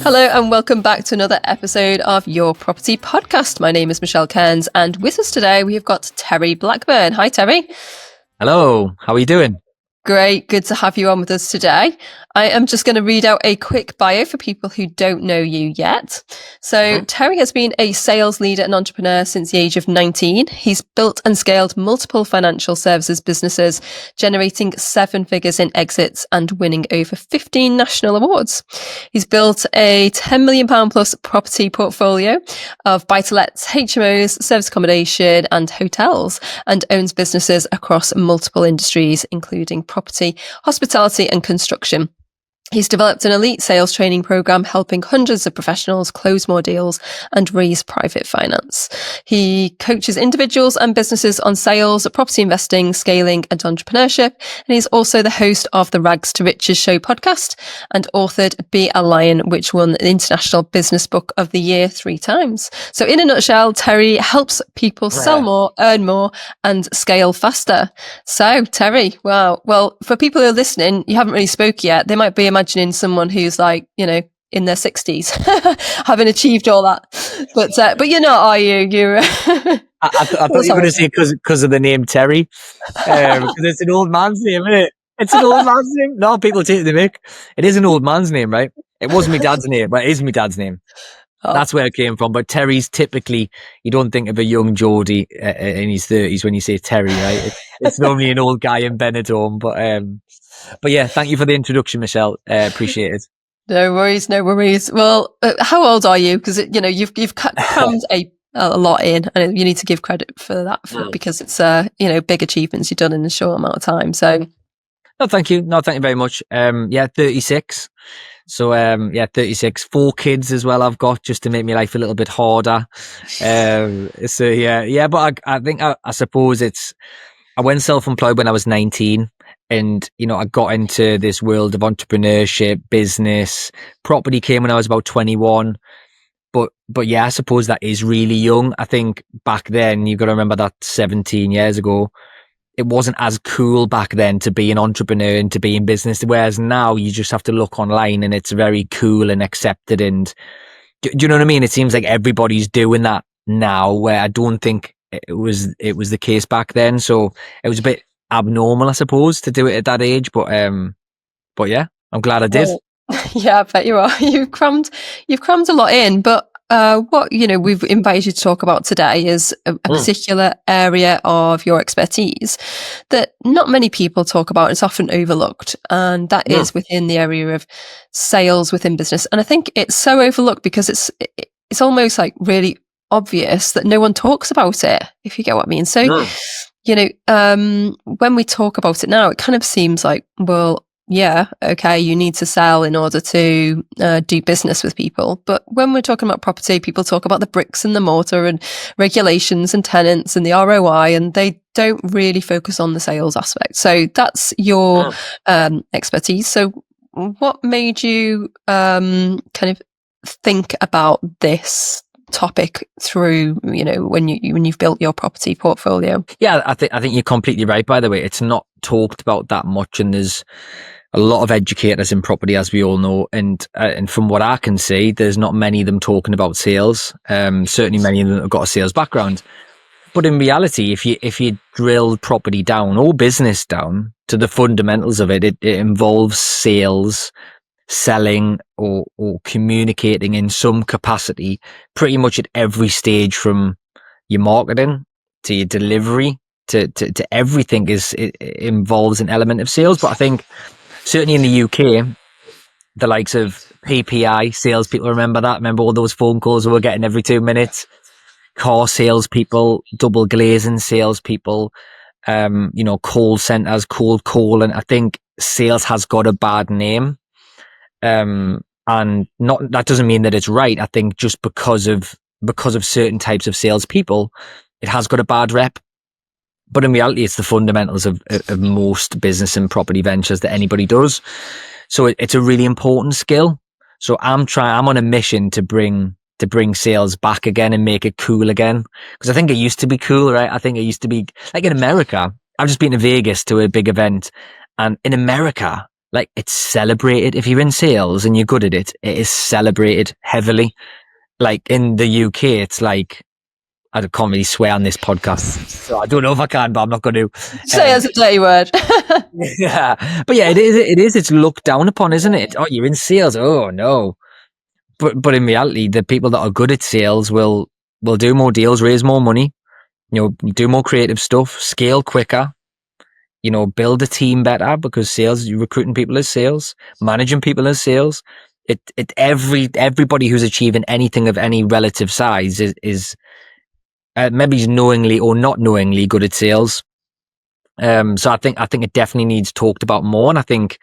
Hello and welcome back to another episode of Your Property Podcast. My name is Michelle Cairns and with us today we have got Terry Blackburn. Hi Terry. Hello, how are you doing? Great, good to have you on with us today. I am just going to read out a quick bio for people who don't know you yet. So Terry has been a sales leader and entrepreneur since the age of 19. He's built and scaled multiple financial services businesses, generating 7 figures in exits and winning over 15 national awards. He's built a £10 million plus property portfolio of buy-to-lets, HMOs, service accommodation and hotels, and owns businesses across multiple industries, including property, hospitality and construction. He's developed an elite sales training program helping hundreds of professionals close more deals and raise private finance. He coaches individuals and businesses on sales, property investing, scaling and entrepreneurship. And he's also the host of the Rags to Riches Show podcast and authored Be a Lion, which won the International Business Book of the Year 3 times. So in a nutshell, Terry helps people sell more, earn more and scale faster. So Terry, wow. Well, for people who are listening, you haven't really spoke yet. They might be imagining someone who's like, you know, in their 60s, having achieved all that. But you're not, are you? You're. I thought you were going to say because of the name Terry, because it's an old man's name, isn't it? It's an old man's name. No, people take the mick. It is an old man's name, right? It wasn't my dad's name, but it is my dad's name. Oh. That's where it came from. But Terry's typically, you don't think of a young Geordie in his 30s when you say Terry, right? It's normally an old guy in Benidorm. But yeah, thank you for the introduction, Michelle. Appreciate it. No worries, no worries. Well, how old are you? Because you know you've crammed a lot in, and you need to give credit for that because it's big achievements you've done in a short amount of time. So, no, thank you. No, thank you very much. 36. So 36, 4 kids as well I've got just to make my life a little bit harder. But I think I suppose I went self-employed when I was 19 and, you know, I got into this world of entrepreneurship, business, property came when I was about 21. But yeah, I suppose that is really young. I think back then, you've got to remember that 17 years ago, it wasn't as cool back then to be an entrepreneur and to be in business, whereas now you just have to look online and it's very cool and accepted. And do you know what I mean? It seems like everybody's doing that now, where I don't think it was the case back then. So it was a bit abnormal, I suppose, to do it at that age. But yeah, I'm glad I did. Yeah, I bet you are. You've crammed a lot in, but what we've invited you to talk about today is a particular area of your expertise that not many people talk about. It's often overlooked, and that is within the area of sales within business. And I think it's so overlooked because it's almost like really obvious that no one talks about it, if you get what I mean. So, when we talk about it now, it kind of seems like, well, yeah, okay, you need to sell in order to do business with people. But when we're talking about property, people talk about the bricks and the mortar and regulations and tenants and the ROI, and they don't really focus on the sales aspect. So that's your expertise. So what made you kind of think about this topic through, when you've built your property portfolio? Yeah, I think you're completely right. By the way, it's not talked about that much, and there's a lot of educators in property, as we all know, and from what I can see, there's not many of them talking about sales. Certainly, many of them have got a sales background. But in reality, if you drill property down or business down to the fundamentals of it, it involves sales, selling or communicating in some capacity, pretty much at every stage, from your marketing to your delivery to everything it involves an element of sales. But I think certainly in the UK, the likes of PPI salespeople, remember all those phone calls we were getting every 2 minutes? Car salespeople, double glazing salespeople, call centers, cold calling. I think sales has got a bad name. And not that doesn't mean that it's right. I think just because of certain types of salespeople, it has got a bad rep. But in reality, it's the fundamentals of most business and property ventures that anybody does. So it's a really important skill. So I'm on a mission to bring sales back again and make it cool again. Because I think it used to be cool, right? I think it used to be like in America. I've just been to Vegas to a big event, and in America, like, it's celebrated. If you're in sales and you're good at it, it is celebrated heavily. Like in the UK, it's like, I can't really swear on this podcast, so I don't know if I can, but I'm not going to. Say as a dirty word. Yeah, but yeah, it is. It's looked down upon, isn't it? Oh, you're in sales. Oh no. But in reality, the people that are good at sales will do more deals, raise more money, do more creative stuff, scale quicker, build a team better, because sales, you're recruiting people as sales, managing people as sales. Everybody who's achieving anything of any relative size is maybe knowingly or not knowingly good at sales. So I think it definitely needs talked about more, and I think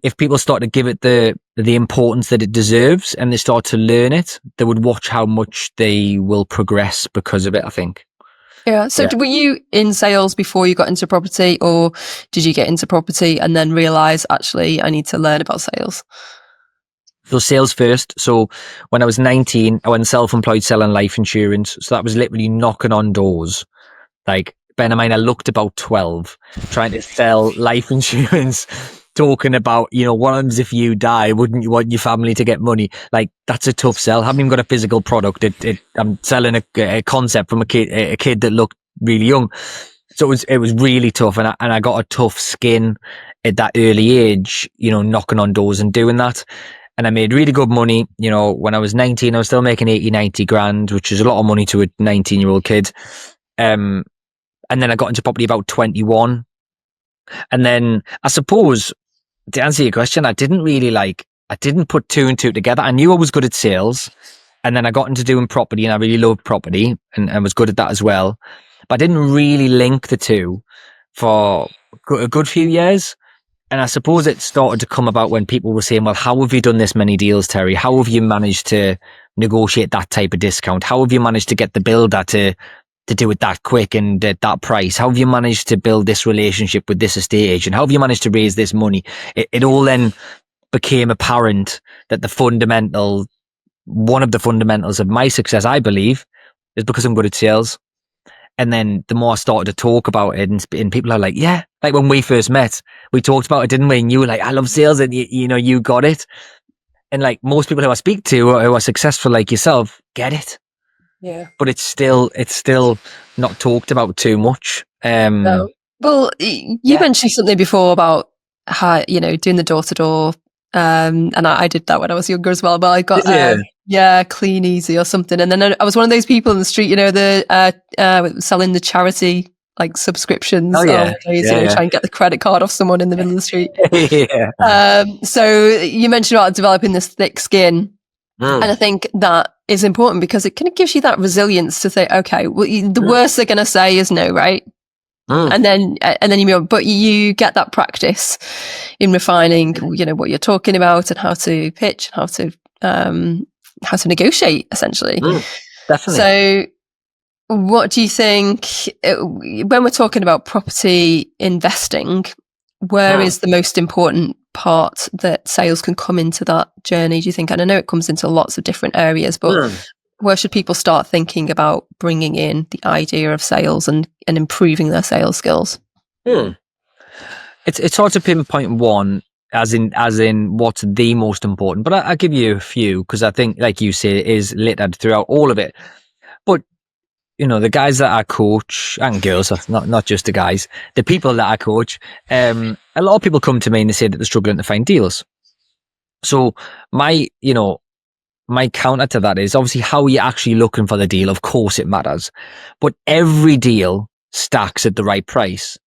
if people start to give it the importance that it deserves, and they start to learn it, they would watch how much they will progress because of it, I think. Yeah. So were you in sales before you got into property, or did you get into property and then realize, actually, I need to learn about sales? So sales first. So when I was 19, I went self-employed selling life insurance. So that was literally knocking on doors. Like, bear in mind, I looked about 12, trying to sell life insurance, talking about, what happens if you die? Wouldn't you want your family to get money? Like, that's a tough sell. I haven't even got a physical product. I'm selling a concept from a kid that looked really young. So it was really tough, and I got a tough skin at that early age, knocking on doors and doing that. And I made really good money. When I was 19, I was still making 80, 90 grand, which is a lot of money to a 19-year-old kid. And then I got into property about 21. And then I suppose, to answer your question, I didn't put two and two together. I knew I was good at sales, and then I got into doing property, and I really loved property and was good at that as well. But I didn't really link the two for a good few years. And I suppose it started to come about when people were saying, well, how have you done this many deals, Terry? How have you managed to negotiate that type of discount? How have you managed to get the builder to do it that quick and at that price? How have you managed to build this relationship with this estate agent? How have you managed to raise this money? It all then became apparent that one of the fundamentals of my success, I believe, is because I'm good at sales. And then the more I started to talk about it, and people are like, yeah, like when we first met, we talked about it, didn't we? And you were like, I love sales, and you got it. And like most people who I speak to who are successful like yourself get it. Yeah. But it's still not talked about too much. No. Well, you mentioned something before about how, doing the door to door. And I did that when I was younger as well. But I got Clean Easy or something. And then I was one of those people in the street, selling the charity like subscriptions. Oh, yeah. Try and get the credit card off someone in the middle of the street. So you mentioned about developing this thick skin. And I think that is important because it kind of gives you that resilience to say, okay, well, the worst they're going to say is no, right? And then you move on. But you get that practice in refining, what you're talking about and how to pitch, how to negotiate, essentially. Definitely. So what do you think, when we're talking about property investing, where is the most important part that sales can come into that journey, do you think? And I know it comes into lots of different areas, but where should people start thinking about bringing in the idea of sales and improving their sales skills? It's hard to pinpoint one as in what's the most important, but I'll give you a few, because I think, like you say, it is littered throughout all of it. But the guys that I coach, and girls, not just the guys, the people that I coach, a lot of people come to me and they say that they're struggling to find deals. So my counter to that is, obviously, how are you actually looking for the deal? Of course it matters, but every deal stacks at the right price.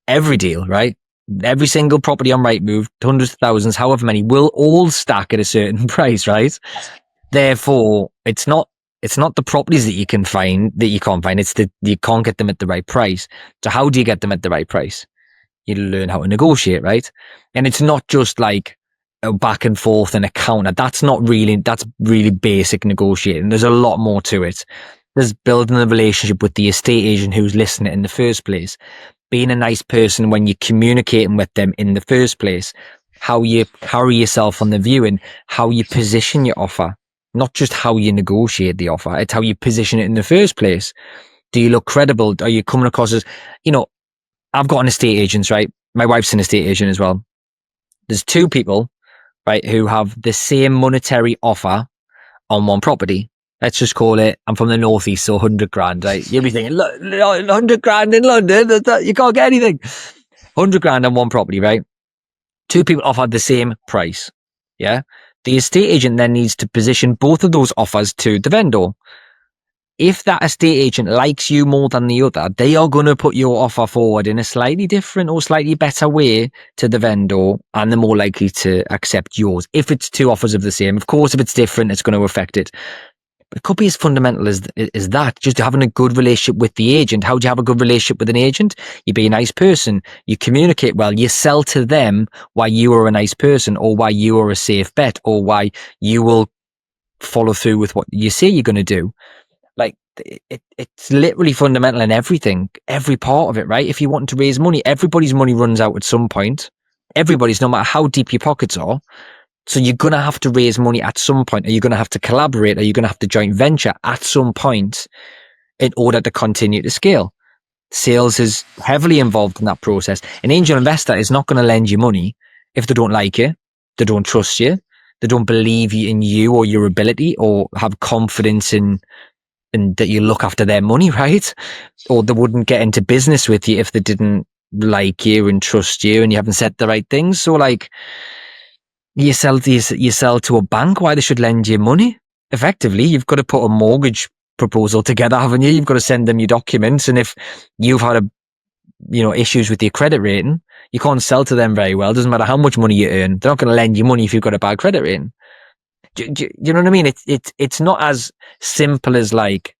Every deal, right? Every single property on Rightmove, hundreds of thousands, however many, will all stack at a certain price, right? Therefore, it's not the properties that you can't find. It's that you can't get them at the right price. So how do you get them at the right price? You learn how to negotiate, right? And it's not just like a back and forth and a counter. That's really basic negotiating. There's a lot more to it. There's building a relationship with the estate agent who's listening in the first place, being a nice person when you're communicating with them in the first place, how you carry yourself on the viewing, how you position your offer. Not just how you negotiate the offer, it's how you position it in the first place. Do you look credible? Are you coming across as, I've got an estate agent, right? My wife's an estate agent as well. There's two people, right, who have the same monetary offer on one property. Let's just call it, I'm from the northeast, so 100 grand, right? You'll be thinking, look, 100 grand in London, you can't get anything. 100 grand on one property, right? Two people offered the same price. Yeah. The estate agent then needs to position both of those offers to the vendor. If that estate agent likes you more than the other, they are going to put your offer forward in a slightly different or slightly better way to the vendor, and they're more likely to accept yours. If it's two offers of the same, of course, if it's different, it's going to affect it. But it could be as fundamental as that, just having a good relationship with the agent. How do you have a good relationship with an agent? You be a nice person, you communicate well, you sell to them why you are a nice person, or why you are a safe bet, or why you will follow through with what you say you're going to do. Like, it's literally fundamental in everything, every part of it, right? If you want to raise money, everybody's money runs out at some point. Everybody's, no matter how deep your pockets are. So you're going to have to raise money at some point. Are you going to have to collaborate? Are you going to have to joint venture at some point in order to continue to scale? Sales is heavily involved in that process. An angel investor is not going to lend you money if they don't like you, they don't trust you, they don't believe in you or your ability, or have confidence in that you look after their money, right? Or they wouldn't get into business with you if they didn't like you and trust you and you haven't said the right things. So like, you sell to a bank, why they should lend you money? Effectively, you've got to put a mortgage proposal together, haven't you? You've got to send them your documents, and if you've had issues with your credit rating, you can't sell to them very well. Doesn't matter how much money you earn, they're not going to lend you money if you've got a bad credit rating. Do you know what I mean? It's not as simple as like,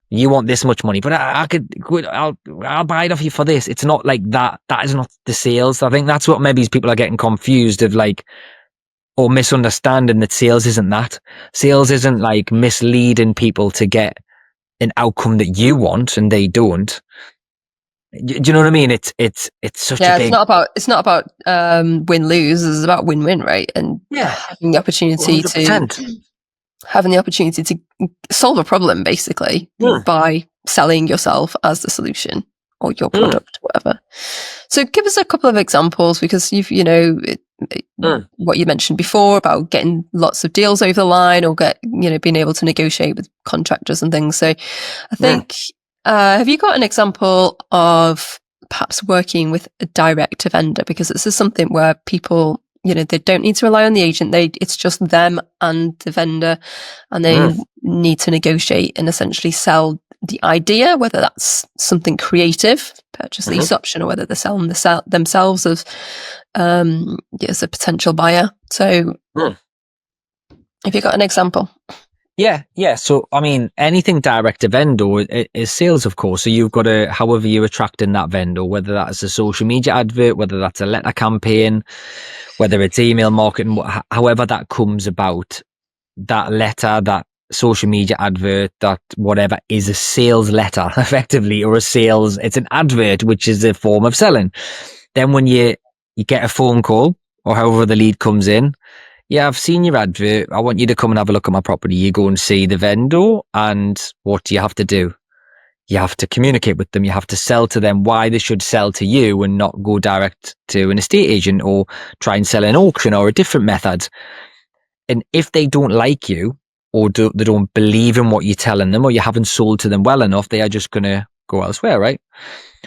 you want this much money, but I'll buy it off you for this. It's not like that. That is not the sales. I think that's what maybe people are getting confused of, like, or misunderstanding that sales isn't that. Sales isn't like misleading people to get an outcome that you want and they don't. Do you know what I mean? It's such a big... It's not about win-lose. It's about win-win, right? And having the opportunity 100%. Having the opportunity to solve a problem, basically, by selling yourself as the solution or your product, whatever. So give us a couple of examples, because you've, what you mentioned before about getting lots of deals over the line, or being able to negotiate with contractors and things. So I think, have you got an example of perhaps working with a direct to vendor? Because this is something where people, they don't need to rely on the agent. It's just them and the vendor, and they need to negotiate and essentially sell the idea, whether that's something creative, purchase lease option, or whether they're selling themselves as a potential buyer. So have you got an example? Yeah. So, I mean, anything direct to vendor is sales, of course. So you've got to, however you're attracting that vendor, whether that's a social media advert, whether that's a letter campaign, whether it's email marketing, however that comes about, that letter, that social media advert, that whatever, is a sales letter, effectively, or it's an advert, which is a form of selling. Then when you get a phone call, or however the lead comes in, I've seen your advert, I want you to come and have a look at my property. You go and see the vendor, and what do you have to do? You have to communicate with them. You have to sell to them why they should sell to you and not go direct to an estate agent, or try and sell an auction or a different method. And if they don't like you, or they don't believe in what you're telling them, or you haven't sold to them well enough, they are just going to go elsewhere, right?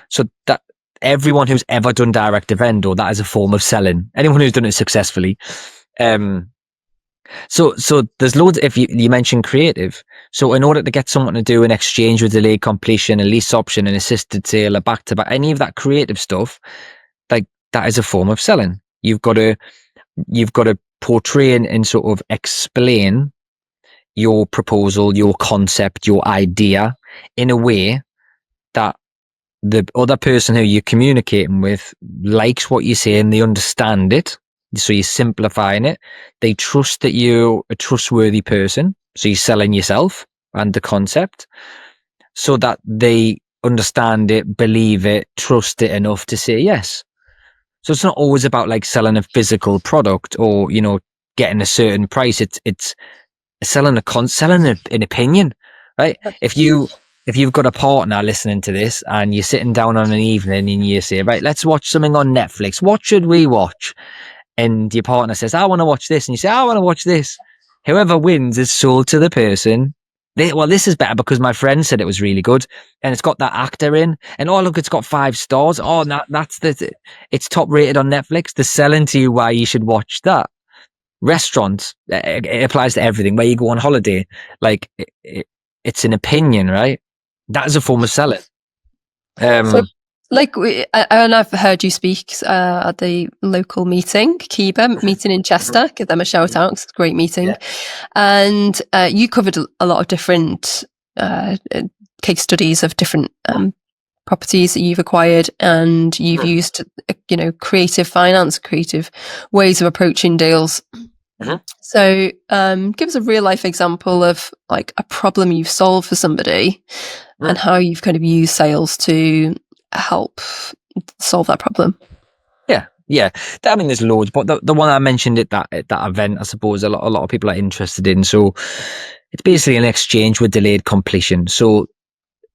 So that everyone who's ever done direct to vendor, that is a form of selling. Anyone who's done it successfully. So there's loads. If you mentioned creative, so in order to get someone to do an exchange with delayed completion, a lease option, an assisted sale, a back to back, any of that creative stuff, like, that is a form of selling. You've got to portray and sort of explain your proposal, your concept, your idea in a way that the other person who you're communicating with likes what you say and they understand it. So you're simplifying it. They trust that you're a trustworthy person. So you're selling yourself and the concept, so that they understand it, believe it, trust it enough to say yes. So it's not always about like selling a physical product, or, getting a certain price. It's selling an opinion, right? If you if you've got a partner listening to this and you're sitting down on an evening and you say, right, let's watch something on Netflix. What should we watch? And your partner says, I want to watch this. And you say, I want to watch this. Whoever wins is sold to the person. Well, this is better because my friend said it was really good and it's got that actor in and oh, look, it's got 5 stars. Oh, it's top rated on Netflix. They're selling to you why you should watch that. Restaurants, it applies to everything. Where you go on holiday, like it's an opinion, right? That is a form of selling. So, like, and I've heard you speak at the local meeting, Kiba meeting in Chester. Give them a shout out. It's a great meeting. Yeah. And you covered a lot of different case studies of different properties that you've acquired, and you've used, creative finance, creative ways of approaching deals. So give us a real life example of like a problem you've solved for somebody and how you've kind of used sales to help solve that problem. Yeah. I mean, there's loads, but the one I mentioned at that event, I suppose a lot of people are interested in. So it's basically an exchange with delayed completion. So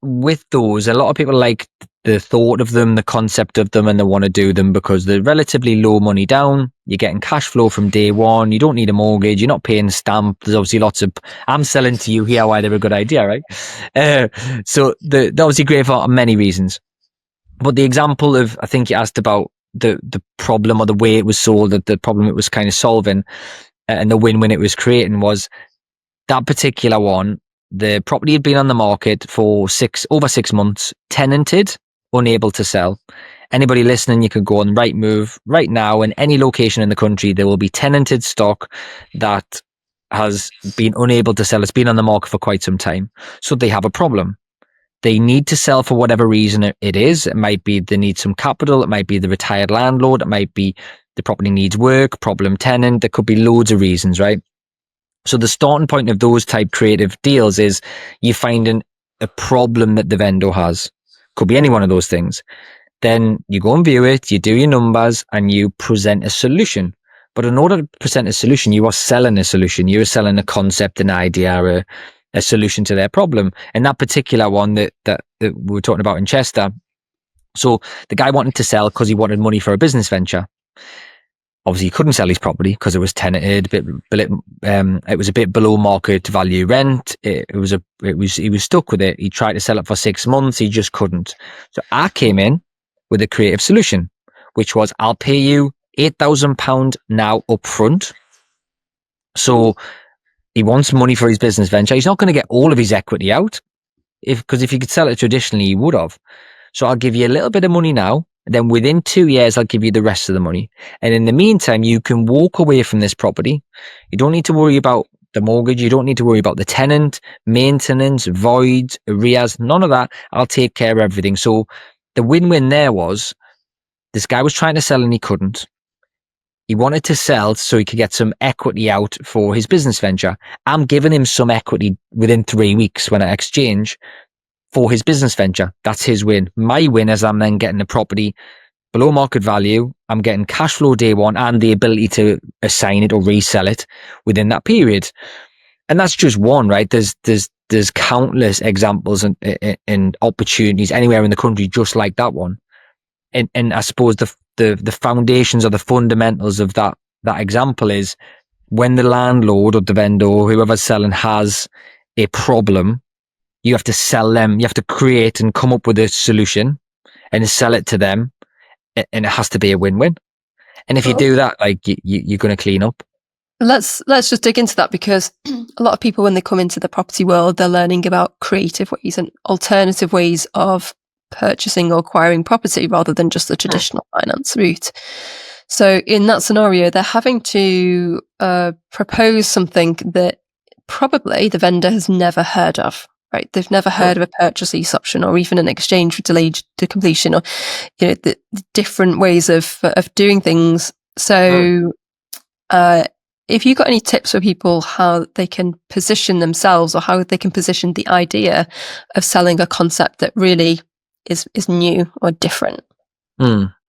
with those, a lot of people like the thought of them, the concept of them, and they want to do them because they're relatively low money down. You're getting cash flow from day one. You don't need a mortgage. You're not paying stamp. There's obviously lots of, I'm selling to you here why they're a good idea, right? So they're obviously great for many reasons. But the example of, I think you asked about the problem or the way it was sold, the problem it was kind of solving, and the win-win it was creating was that particular one. The property had been on the market for over 6 months, tenanted, unable to sell. Anybody listening, you could go on Rightmove right now in any location in the country. There will be tenanted stock that has been unable to sell. It's been on the market for quite some time. So they have a problem. They need to sell for whatever reason it is. It might be they need some capital. It might be the retired landlord. It might be the property needs work, problem tenant. There could be loads of reasons, right? So the starting point of those type creative deals is you finding a problem that the vendor has. Could be any one of those things. Then you go and view it, you do your numbers, and you present a solution. But in order to present a solution, you are selling a solution. You're selling a concept, an idea, a solution to their problem. And that particular one that we were talking about in Chester. So the guy wanted to sell because he wanted money for a business venture. Obviously, he couldn't sell his property because it was tenanted. It was a bit below market value rent. He was stuck with it. He tried to sell it for 6 months. He just couldn't. So I came in with a creative solution, which was I'll pay you £8,000 now up front. So he wants money for his business venture. He's not going to get all of his equity out because if he could sell it traditionally, he would have. So I'll give you a little bit of money now. And then within 2 years, I'll give you the rest of the money. And in the meantime, you can walk away from this property. You don't need to worry about the mortgage. You don't need to worry about the tenant, maintenance, voids, arrears, none of that. I'll take care of everything. So the win-win there was this guy was trying to sell and he couldn't. He wanted to sell so he could get some equity out for his business venture. I'm giving him some equity within 3 weeks when I exchange for his business venture. That's his win. My win is I'm then getting the property below market value. I'm getting cash flow day one and the ability to assign it or resell it within that period. And that's just one, right? There's countless examples and opportunities anywhere in the country just like that one. And I suppose the foundations or the fundamentals of that example is when the landlord or the vendor or whoever's selling has a problem, you have to sell them. You have to create and come up with a solution and sell it to them. And it has to be a win-win. And if you do that, like you're going to clean up. Let's just dig into that, because a lot of people, when they come into the property world, they're learning about creative ways and alternative ways of purchasing or acquiring property rather than just the traditional finance route. So in that scenario, they're having to propose something that probably the vendor has never heard of. Right, they've never heard of a purchase lease option or even an exchange for delayed to completion, or the different ways of doing things. So, if you've got any tips for people how they can position themselves or how they can position the idea of selling a concept that really is new or different.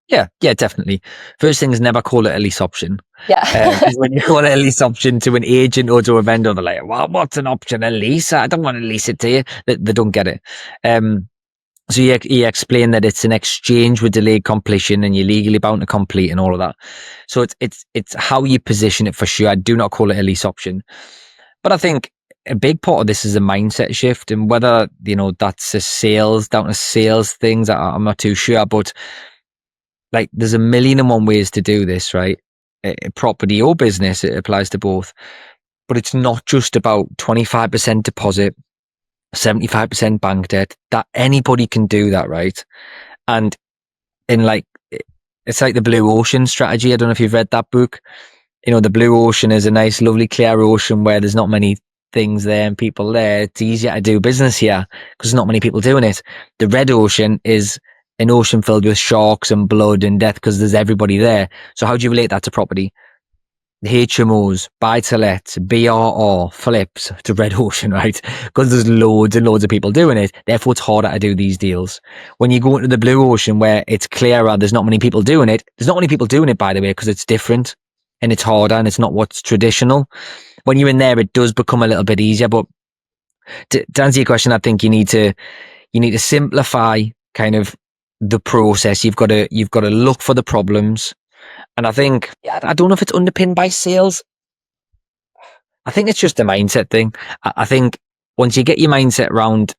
Yeah, definitely. First thing is never call it a lease option. Yeah. Because when you call it a lease option to an agent or to a vendor, they're like, well, what's an option? A lease? I don't want to lease it to you. They don't get it. So you explain that it's an exchange with delayed completion and you're legally bound to complete and all of that. So it's how you position it for sure. I do not call it a lease option. But I think a big part of this is a mindset shift, and whether, that's down to sales things, I'm not too sure. But like, there's a million and one ways to do this, right? Property or business, it applies to both. But it's not just about 25% deposit, 75% bank debt. That anybody can do that, right? And it's like the blue ocean strategy. I don't know if you've read that book. The blue ocean is a nice, lovely, clear ocean where there's not many things there and people there. It's easier to do business here because there's not many people doing it. The red ocean is an ocean filled with sharks and blood and death because there's everybody there. So how do you relate that to property? HMOs, buy-to-lets, BRR, flips to red ocean, right? Because there's loads and loads of people doing it. Therefore, it's harder to do these deals. When you go into the blue ocean where it's clearer, there's not many people doing it. There's not many people doing it, by the way, because it's different and it's harder and it's not what's traditional. When you're in there, it does become a little bit easier. But to answer your question, I think you need to simplify kind of the process. You've got to look for the problems. And I think, I don't know if it's underpinned by sales. I think it's just a mindset thing. I think once you get your mindset around,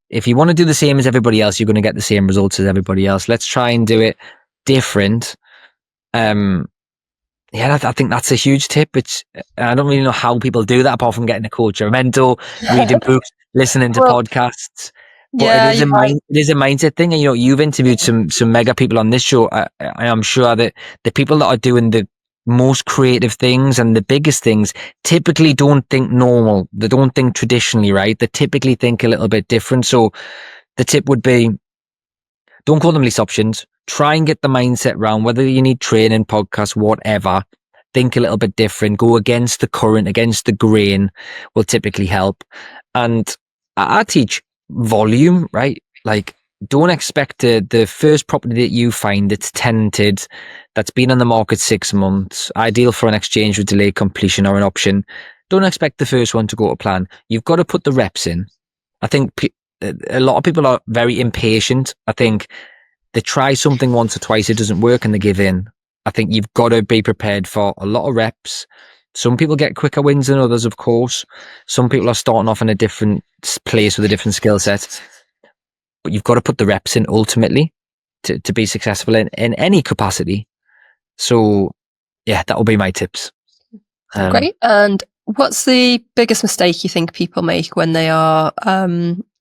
if you want to do the same as everybody else, you're going to get the same results as everybody else. Let's try and do it different. I think that's a huge tip. I don't really know how people do that apart from getting a coach or a mentor, reading books, listening to podcasts. But it is a mindset thing. And, you've interviewed some mega people on this show. I'm sure that the people that are doing the most creative things and the biggest things typically don't think normal. They don't think traditionally, right? They typically think a little bit different. So the tip would be, don't call them lease options. Try and get the mindset round, whether you need training, podcasts, whatever. Think a little bit different. Go against the current, against the grain will typically help. And I teach volume, right? Like, don't expect the first property that you find that's tenanted, that's been on the market 6 months, ideal for an exchange with delayed completion or an option. Don't expect the first one to go to plan. You've got to put the reps in. I think a lot of people are very impatient. I think they try something once or twice, it doesn't work, and they give in. I think you've got to be prepared for a lot of reps. Some people get quicker wins than others, of course. Some people are starting off in a different place with a different skill set. But you've got to put the reps in ultimately to be successful in any capacity. So, yeah, that will be my tips. Great. And what's the biggest mistake you think people make when they are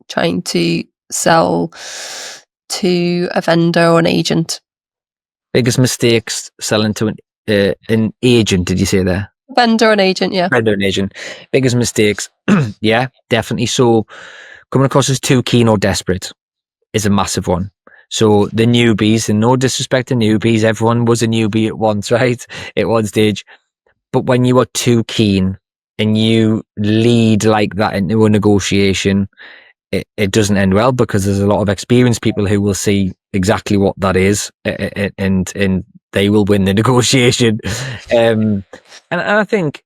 trying to sell to a vendor or an agent? Biggest mistakes selling to an agent, did you say there? Vendor and agent, yeah. Vendor and agent. Biggest mistakes, yeah, definitely. So coming across as too keen or desperate is a massive one. So the newbies, and no disrespect to newbies, everyone was a newbie at once, right? At one stage. But when you are too keen and you lead like that into a negotiation, it doesn't end well, because there's a lot of experienced people who will see exactly what that is, and they will win the negotiation. And I think,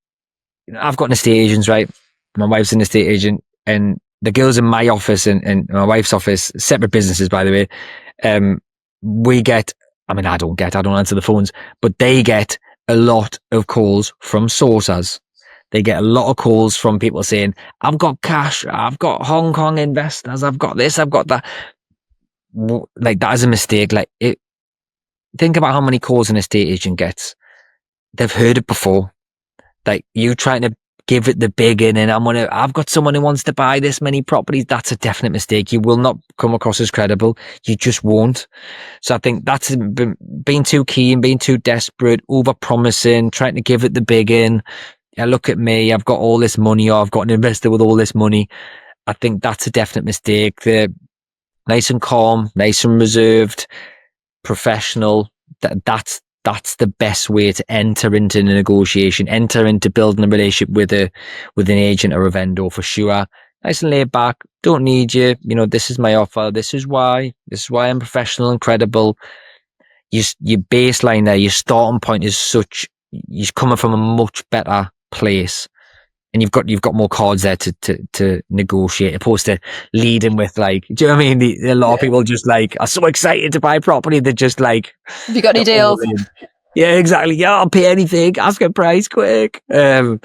I've got an estate agent, right? My wife's an estate agent, and the girls in my office and my wife's office, separate businesses, by the way, we get, I don't answer the phones, but they get a lot of calls from sources. They get a lot of calls from people saying, I've got cash, I've got Hong Kong investors, I've got this, I've got that. Like, that is a mistake. Think about how many calls an estate agent gets. They've heard it before. Like, you trying to give it the big in, and I've got someone who wants to buy this many properties. That's a definite mistake. You will not come across as credible. You just won't. So I think that's being too keen, being too desperate, over promising, trying to give it the big in. Yeah, look at me, I've got all this money, or I've got an investor with all this money. I think that's a definite mistake. They're nice and calm, nice and reserved, professional. That's the best way to enter into a negotiation, enter into building a relationship with an agent or a vendor, for sure. Nice and laid back. Don't need you. This is my offer. This is why I'm professional and credible. your baseline there, your starting point is such, you're coming from a much better place, and you've got more cards there to negotiate, opposed to leading with like, do you know what I mean? A lot of people just like are so excited to buy property, they're just like, Have you got any they're all deals? in. Yeah, exactly. Yeah, I'll pay anything. Ask a price quick. So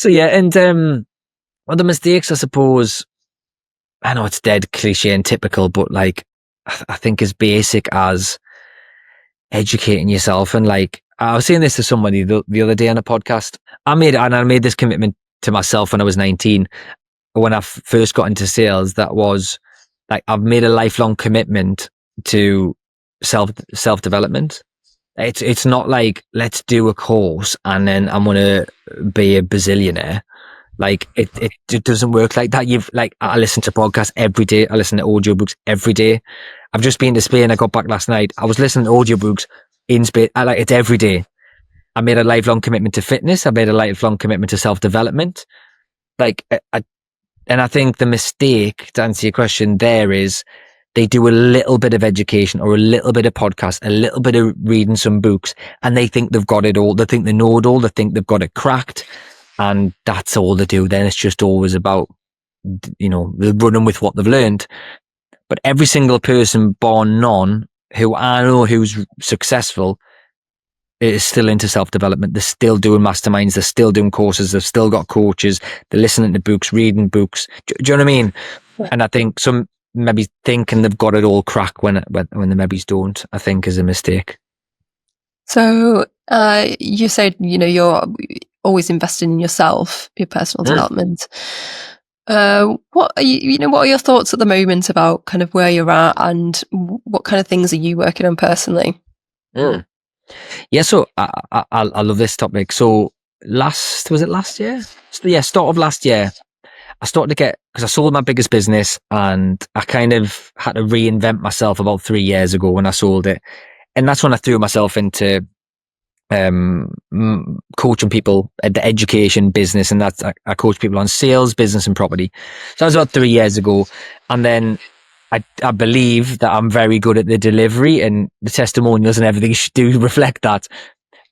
yeah, and well, the mistakes, I suppose, I know it's dead cliche and typical, but like I think as basic as educating yourself. And like I was saying this to somebody the other day on a podcast. I made this commitment to myself when I was 19. When I first got into sales, that was like, I've made a lifelong commitment to self development. It's not like, let's do a course and then I'm gonna be a bazillionaire. Like it doesn't work like that. I listen to podcasts every day. I listen to audiobooks every day. I've just been to Spain. I got back last night. I was listening to audiobooks in Spain. It's every day. I made a lifelong commitment to fitness. I made a lifelong commitment to self-development. And I think the mistake, to answer your question there, is they do a little bit of education or a little bit of podcast, a little bit of reading some books, and they think they've got it all. They think they know it all. They think they've got it cracked. And that's all they do. Then it's just always about, they're running with what they've learned. But every single person, bar none, who I know who's successful, is still into self-development. They're still doing masterminds. They're still doing courses. They've still got coaches. They're listening to books, reading books. Do you know what I mean? Yeah. And I think some maybe thinking they've got it all cracked when they maybe don't, I think is a mistake. So you said, you're always investing in yourself, your personal development. What are what are your thoughts at the moment about kind of where you're at, and what kind of things are you working on personally? Yeah, so I love this topic. So last year? So yeah, start of last year, I started to get, because I sold my biggest business and I kind of had to reinvent myself about 3 years ago when I sold it. And that's when I threw myself into coaching people at the education business, and that's I coach people on sales, business and property. So that was about 3 years ago. And then I believe that I'm very good at the delivery, and the testimonials and everything do reflect that.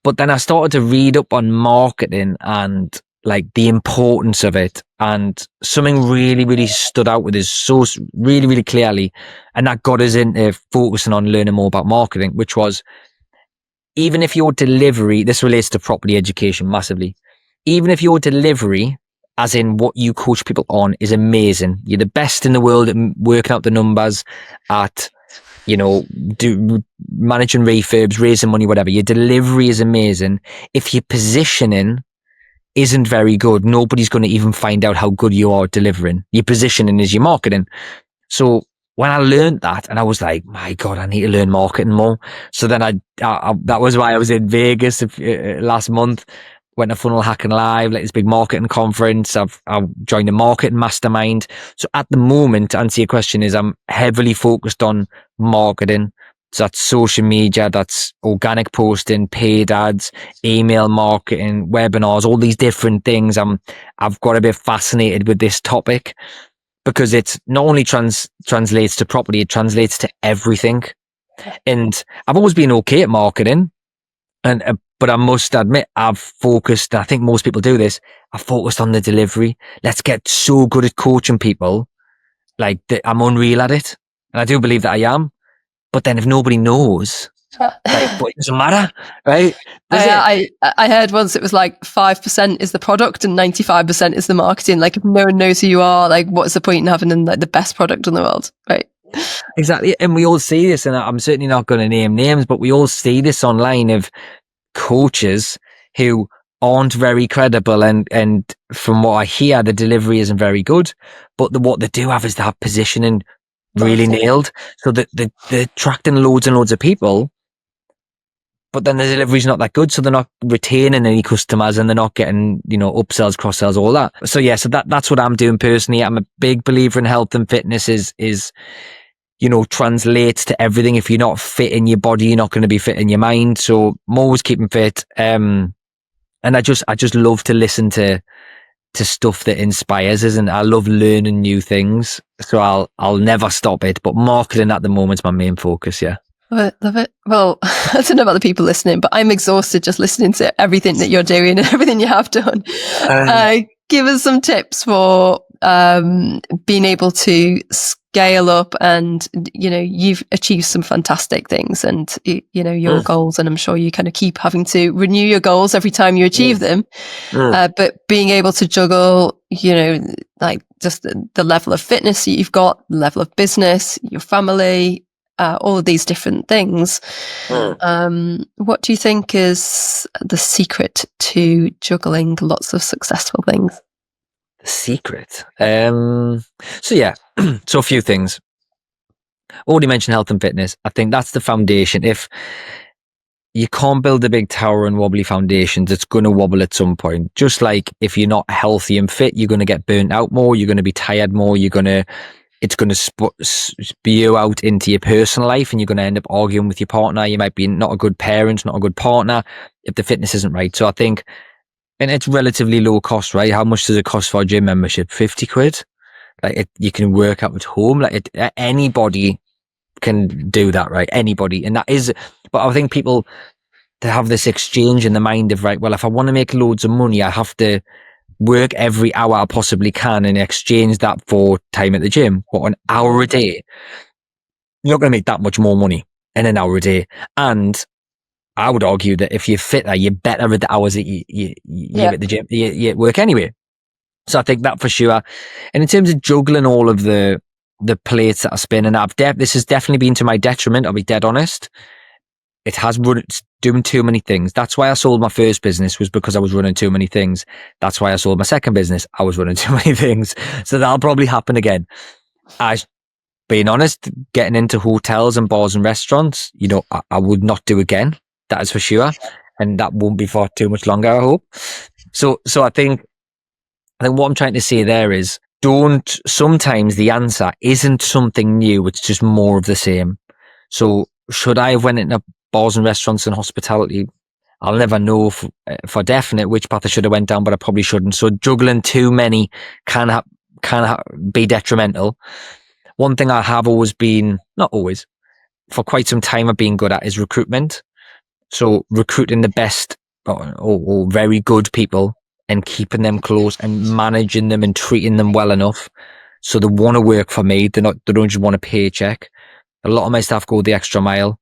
But then I started to read up on marketing and like the importance of it, and something really, really stood out with us so really, really clearly, and that got us into focusing on learning more about marketing, which was, even if your delivery, this relates to property education massively, even if your delivery, as in what you coach people on, is amazing, you're the best in the world at working out the numbers, at, managing refurbs, raising money, whatever, your delivery is amazing. If your positioning isn't very good, nobody's going to even find out how good you are delivering. Your positioning is your marketing. So when I learned that, and I was like, my God, I need to learn marketing more. So then I that was why I was in Vegas last month, went to Funnel Hacking Live, like this big marketing conference. I've joined a marketing mastermind. So at the moment, to answer your question, is I'm heavily focused on marketing. So that's social media, that's organic posting, paid ads, email marketing, webinars, all these different things. I've got a bit fascinated with this topic, because it's not only translates to property, it translates to everything. And I've always been okay at marketing, but I must admit, I've focused, and I think most people do this, I've focused on the delivery. Let's get so good at coaching people, like I'm unreal at it. And I do believe that I am. But then if nobody knows, like, it doesn't matter, right? I heard once it was like 5% is the product and 95% is the marketing. Like, if no one knows who you are, like, what's the point in having like the best product in the world, right? Exactly. And we all see this, and I'm certainly not going to name names, but we all see this online of coaches who aren't very credible, and from what I hear, the delivery isn't very good, but what they do have is they have positioning really nailed, so that they're attracting loads and loads of people, but then the delivery's not that good, so they're not retaining any customers, and they're not getting, upsells, cross sells, all that. So yeah, so that's what I'm doing personally. I'm a big believer in health and fitness is translates to everything. If you're not fit in your body, you're not going to be fit in your mind. So I'm always keeping fit, and I just love to listen to stuff that inspires us, and I love learning new things. So I'll never stop it. But marketing at the moment is my main focus. Yeah. Love it. Well, I don't know about the people listening, but I'm exhausted just listening to everything that you're doing and everything you have done. Give us some tips for being able to scale up, and you've achieved some fantastic things, and your goals, and I'm sure you kind of keep having to renew your goals every time you achieve them. But being able to juggle, like just the level of fitness that you've got, the level of business, your family, all of these different things. What do you think is the secret to juggling lots of successful things? The secret. So yeah, so a few things. Already mentioned health and fitness. I think that's the foundation. If you can't build a big tower on wobbly foundations, it's going to wobble at some point. Just like if you're not healthy and fit, you're going to get burnt out more. You're going to be tired more. It's going to spew out into your personal life, and you're going to end up arguing with your partner. You might be not a good parent, not a good partner if the fitness isn't right. So I think, and it's relatively low cost, right? How much does it cost for a gym membership? 50 quid? Like you can work out at home. Like anybody can do that, right? Anybody. And that is, but I think people, they have this exchange in the mind of, right, well, if I want to make loads of money, I have to work every hour I possibly can and exchange that for time at the gym. What, an hour a day? You're not going to make that much more money in an hour a day. And I would argue that if you're fitter, you're better at the hours that you're at the gym, you work anyway. So I think that for sure. And in terms of juggling all of the plates that are spinning, this has definitely been to my detriment. I'll be dead honest. It has it's doing too many things. That's why I sold my first business, was because I was running too many things. That's why I sold my second business. I was running too many things. So that'll probably happen again. Being honest, getting into hotels and bars and restaurants, I would not do again. That is for sure. And that won't be for too much longer, I hope. So I think what I'm trying to say there is, sometimes the answer isn't something new. It's just more of the same. So should I have went into bars and restaurants and hospitality? I'll never know for definite which path I should have went down, but I probably shouldn't. So juggling too many can be detrimental. One thing I have always been, not always, for quite some time I've been good at is recruitment. So recruiting the best or very good people and keeping them close and managing them and treating them well enough so they want to work for me. They don't just want a paycheck. A lot of my staff go the extra mile,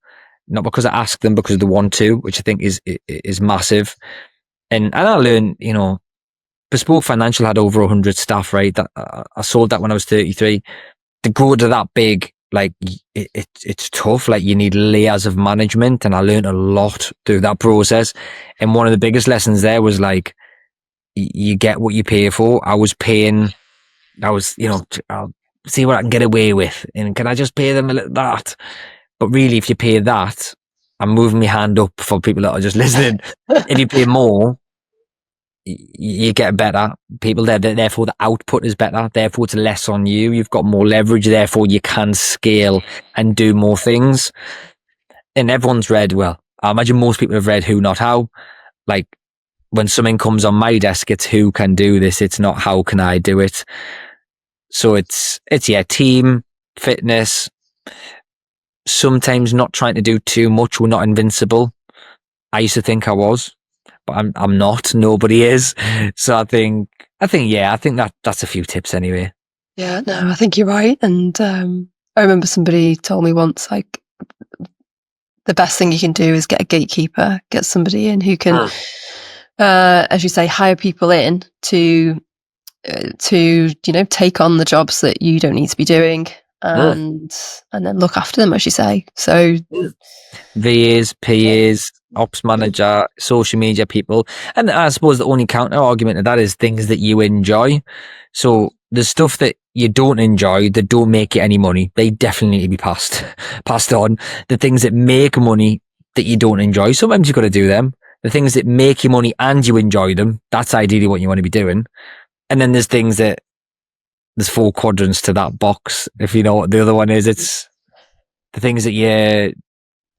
not because I ask them, because they want to, which I think is massive. And I learned, Bespoke Financial had over 100 staff, right? That I sold that when I was 33. To go to that big, like it's tough. Like you need layers of management, and I learned a lot through that process. And one of the biggest lessons there was like, you get what you pay for. I'll see what I can get away with, and can I just pay them a little that? But really, if you pay that, I'm moving my hand up for people that are just listening. If you pay more, you get better people there. Therefore, the output is better. Therefore, it's less on you. You've got more leverage. Therefore, you can scale and do more things. And everyone's read, well, I imagine most people have read Who Not How. Like when something comes on my desk, it's who can do this. It's not how can I do it. So it's team, fitness, sometimes not trying to do too much. We're not invincible. I used to think I was, but I'm not. Nobody is. So I think that's a few tips anyway. Yeah, no, I think you're right. And I remember somebody told me once, like, the best thing you can do is get a gatekeeper, get somebody in who can, as you say, hire people in to take on the jobs that you don't need to be doing, and then look after them, as you say. So VAs, PAs, ops manager, social media people. And I suppose the only counter argument to that is things that you enjoy. So the stuff that you don't enjoy, that don't make you any money, they definitely need to be passed on. The things that make money that you don't enjoy, sometimes you've got to do them. The things that make you money and you enjoy them, that's ideally what you want to be doing. And then there's things that, there's 4 quadrants to that box. If you know what the other one is, it's the things that you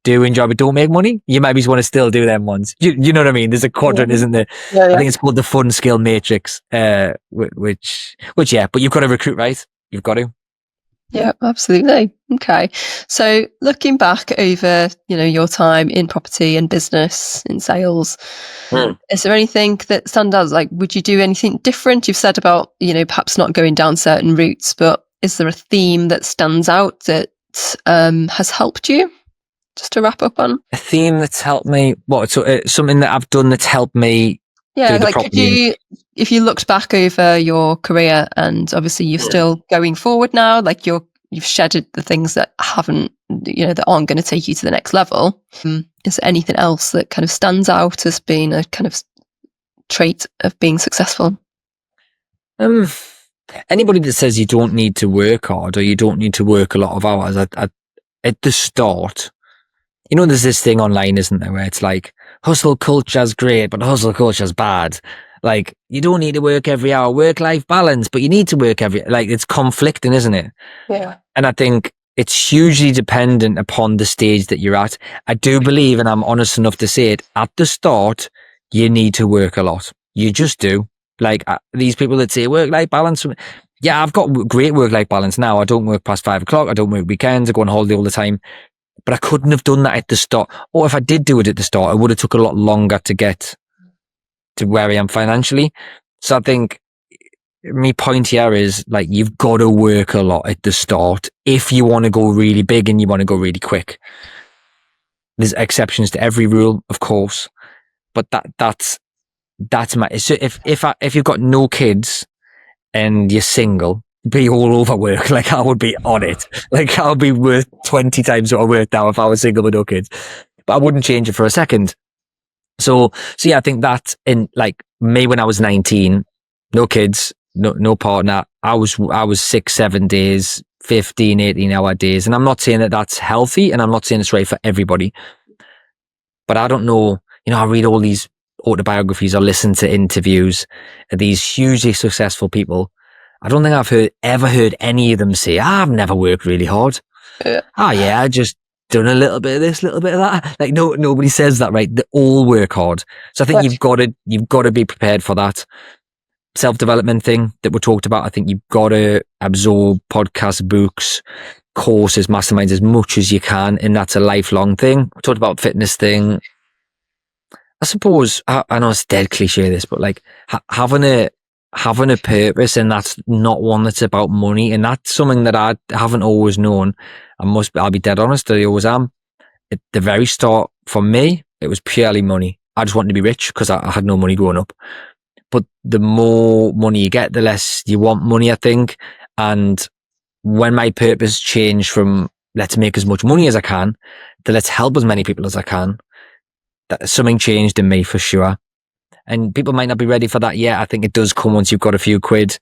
do enjoy but don't make money. You might just want to still do them ones. You know what I mean? There's a quadrant, isn't there? Yeah. I think it's called the fun skill matrix, which, but you've got to recruit, right? You've got to. Yeah, absolutely. Okay. So looking back over, your time in property and business, in sales, is there anything that stands out? Like, would you do anything different? You've said about, perhaps not going down certain routes, but is there a theme that stands out that has helped you? Just to wrap up on. A theme that's helped me. What? So something that I've done that's helped me. Yeah, Do the like could you, if you looked back over your career, and obviously you're still going forward now, like you've shedded the things that haven't, that aren't going to take you to the next level. Is there anything else that kind of stands out as being a kind of trait of being successful? Anybody that says you don't need to work hard or you don't need to work a lot of hours at the start, there's this thing online, isn't there, where it's like hustle culture's great, but hustle culture's bad. Like, you don't need to work every hour, work-life balance, but you need to work it's conflicting, isn't it? Yeah. And I think it's hugely dependent upon the stage that you're at. I do believe, and I'm honest enough to say it, at the start, you need to work a lot. You just do. Like these people that say work-life balance. Yeah, I've got great work-life balance now. I don't work past 5 o'clock. I don't work weekends. I go on holiday all the time. But I couldn't have done that at the start. Or if I did do it at the start, it would have took a lot longer to get to where I am financially. So I think my point here is, like, you've got to work a lot at the start if you want to go really big and you want to go really quick. There's exceptions to every rule, of course, but that's my. So if you've got no kids and you're single, be all over work. Like, I would be on it. Like, I'll be worth 20 times what I worth now if I was single with no kids. But I wouldn't change it for a second. So yeah, I think that in, like, me when I was 19, no kids, no partner, I was 6-7 days, 15, 18-hour days. And I'm not saying that that's healthy, and I'm not saying it's right for everybody. But I don't know, I read all these autobiographies or listen to interviews of these hugely successful people. I don't think I've ever heard any of them say, I've never worked really hard. Yeah. I just done a little bit of this, little bit of that. Like, nobody says that, right? They all work hard. So I think you've got to be prepared for that self-development thing that we talked about. I think you've got to absorb podcasts, books, courses, masterminds as much as you can. And that's a lifelong thing. We talked about fitness thing. I suppose, I know it's dead cliche this, but like having a purpose, and that's not one that's about money. And that's something that I haven't always known. I'll be dead honest, I always am. At the very start, for me, it was purely money. I just wanted to be rich because I had no money growing up. But the more money you get, the less you want money, I think. And when my purpose changed from let's make as much money as I can to let's help as many people as I can, something changed in me for sure. And people might not be ready for that yet. I think it does come once you've got a few quid.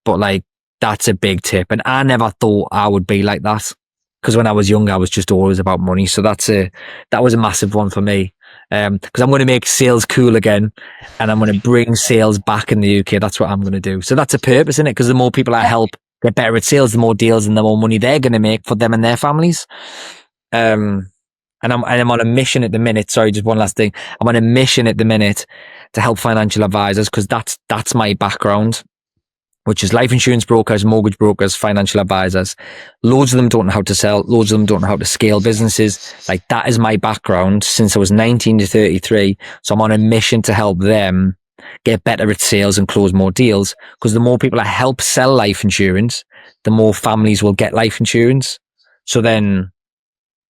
But like, that's a big tip. And I never thought I would be like that, because when I was young, I was just always about money. So that was a massive one for me. Because I'm going to make sales cool again, and I'm going to bring sales back in the UK. That's what I'm going to do. So that's a purpose, isn't it? Because the more people I help get better at sales, the more deals and the more money they're going to make for them and their families. And I'm on a mission at the minute. Sorry, just one last thing. I'm on a mission at the minute to help financial advisors, because that's my background, which is life insurance brokers, mortgage brokers, financial advisors. Loads of them don't know how to sell. Loads of them don't know how to scale businesses. Like, that is my background since I was 19 to 33. So I'm on a mission to help them get better at sales and close more deals, because the more people I help sell life insurance, the more families will get life insurance. So then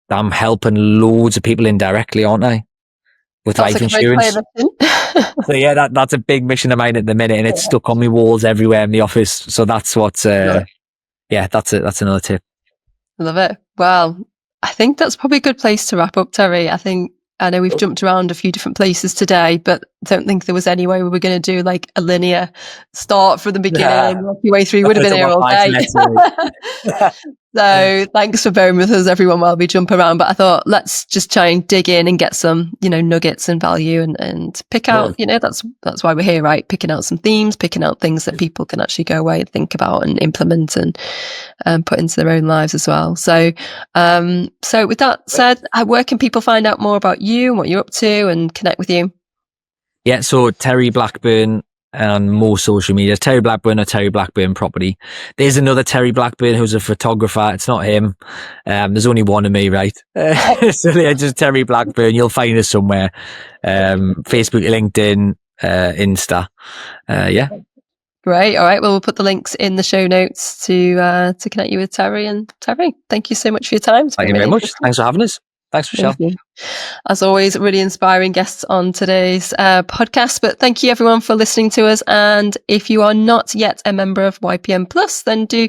I'm helping loads of people indirectly, aren't I? With That's life insurance. So yeah, that's a big mission of mine at the minute, and it's stuck on my walls everywhere in the office. So that's what's that's another tip. Love it. Well, I think that's probably a good place to wrap up, Terry. I know we've jumped around a few different places today, but I don't think there was any way we were going to do like a linear start from the beginning and work your way through. You would have been here all day. So thanks for bearing with us, everyone, while we jump around. But I thought, let's just try and dig in and get some, nuggets and value, and pick out, that's why we're here, right? Picking out some themes, picking out things that people can actually go away and think about and implement and put into their own lives as well. So with that said, where can people find out more about you and what you're up to and connect with you? Yeah, so Terry Blackburn on most social media. Terry Blackburn or Terry Blackburn Property. There's another Terry Blackburn who's a photographer. It's not him. There's only one of me, right? So yeah, just Terry Blackburn. You'll find us somewhere. Facebook, LinkedIn, Insta. Yeah. Great. All right. Well, we'll put the links in the show notes to connect you with Terry. And Terry, thank you so much for your time. Thank you very much. Thanks for having us. Thanks, Michelle. Thank you. As always, really inspiring guests on today's podcast. But thank you, everyone, for listening to us. And if you are not yet a member of YPM Plus, then do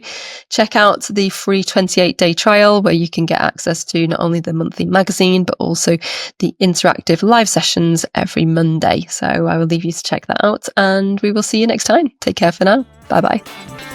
check out the free 28-day trial where you can get access to not only the monthly magazine, but also the interactive live sessions every Monday. So I will leave you to check that out. And we will see you next time. Take care for now. Bye-bye.